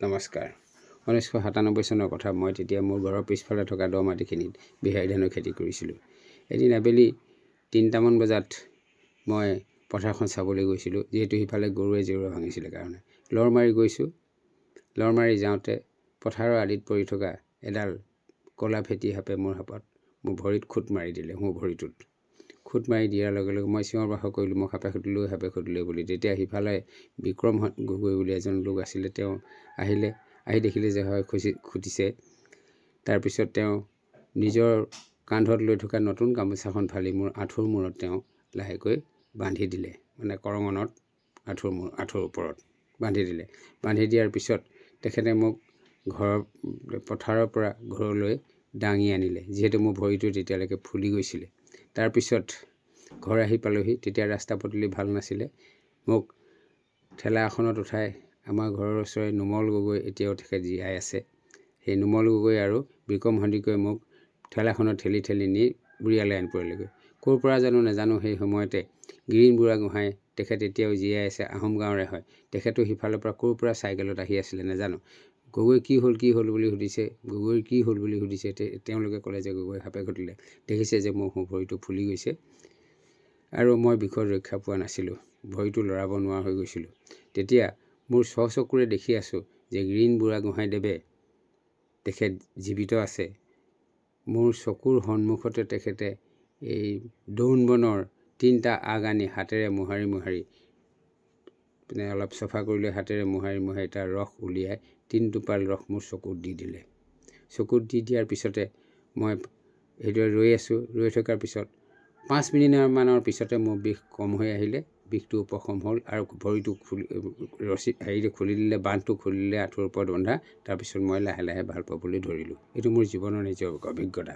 নমস্কাৰ। 1997 চনৰ কথা। মই তেতিয়া মোৰ ঘৰৰ পিছফালে থকা দ মাটিখিনিত বিহাৰী ধানৰ খেতি কৰিছিলোঁ। এদিন আবেলি 3টামান বজাত মই পথাৰখন চাবলৈ গৈছিলোঁ, যিহেতু সিফালে গৰুৱে জেওৰা ভাঙিছিলে কাৰণে। লৰ মাৰি গৈছোঁ। লৰ মাৰি যাওঁতে পথাৰৰ আলিত পৰি থকা এডাল ক'লা ফেটি সাপে মোৰ ভৰিত খুট মাৰি দিলে। মোৰ ভৰিটোত খুট মাৰি দিয়াৰ লগে লগে মই চিঞৰ বাখৰ কৰিলোঁ, মই সাপে খুটিলে বুলি। তেতিয়া সিফালে বিক্ৰম গগৈ বুলি এজন লোক আছিলে, তেওঁ আহি দেখিলে যে হয় খুটিছে। তাৰপিছত তেওঁ নিজৰ কান্ধত লৈ থকা নতুন গামোচাখন ফালি মোৰ আঁঠুৰ মূৰত তেওঁ লাহেকৈ বান্ধি দিলে, মানে কৰঙণত আঁঠুৰ ওপৰত বান্ধি দিলে। বান্ধি দিয়াৰ পিছত তেখেতে মোক পথাৰৰ পৰা ঘৰলৈ দাঙি আনিলে, যিহেতু মোৰ ভৰিটো তেতিয়ালৈকে ফুলি গৈছিলে। তাৰপিছত ঘৰ আহি পালোহি। তেতিয়া ৰাস্তা পদূলি ভাল নাছিলে। মোক ঠেলা এখনত উঠাই আমাৰ ঘৰৰ ওচৰৰে নুমল গগৈ, এতিয়াও তেখেত জীয়াই আছে, সেই নুমল গগৈ আৰু বিক্ৰম সন্দিকৈ মোক ঠেলাখনত ঠেলি ঠেলি নি বুঢ়িয়ালে আনপুৰলৈগৈ। ক'ৰ পৰা জানো নাজানো, সেই সময়তে গিৰিণ বুঢ়াগোহাঁই, তেখেত এতিয়াও জীয়াই আছে, আহোম গাঁৱৰে হয়। তেখেতো সিফালৰ পৰা ক'ৰ পৰা চাইকেলত আহি আছিলে নাজানো। গগৈ কি হ'ল বুলি সুধিছে। গগৈৰ কি হ'ল বুলি সুধিছে। তেওঁলোকে ক'লে যে গগৈ সাপে খুটিলে। দেখিছে যে মোৰ ভৰিটো ফুলি গৈছে আৰু মই বিষত ৰক্ষা পোৱা নাছিলোঁ, ভৰিটো লৰাব নোৱাৰা হৈ গৈছিলোঁ। তেতিয়া মোৰ চকুৰে দেখি আছোঁ যে গিৰিণ বুঢ়াগোহাঁইদেৱে তেখেত জীৱিত আছে। মোৰ চকুৰ সন্মুখতে তেখেতে এই দৌন বনৰ 3টা আগ আনি হাতেৰে মোহাৰি মানে অলপ চফা কৰিলে, হাতেৰে মোহাৰি তাৰ ৰস উলিয়াই 3 টোপাল ৰস মোৰ চকুত দি দিলে। চকুত দি দিয়াৰ পিছতে মই সেইদৰে ৰৈ আছোঁ। ৰৈ থকাৰ পিছত 5 মিনিটমানৰ পিছতে মোৰ বিষ কম হৈ আহিলে। বিষটো উপশম হ'ল আৰু ভৰিটো খুলি দিলে, বান্ধটো খুলি দিলে আঁঠুৰ ওপৰত বন্ধা। তাৰপিছত মই লাহে লাহে ভাল পাবলৈ ধৰিলোঁ। এইটো মোৰ জীৱনৰ নিজৰ অভিজ্ঞতা।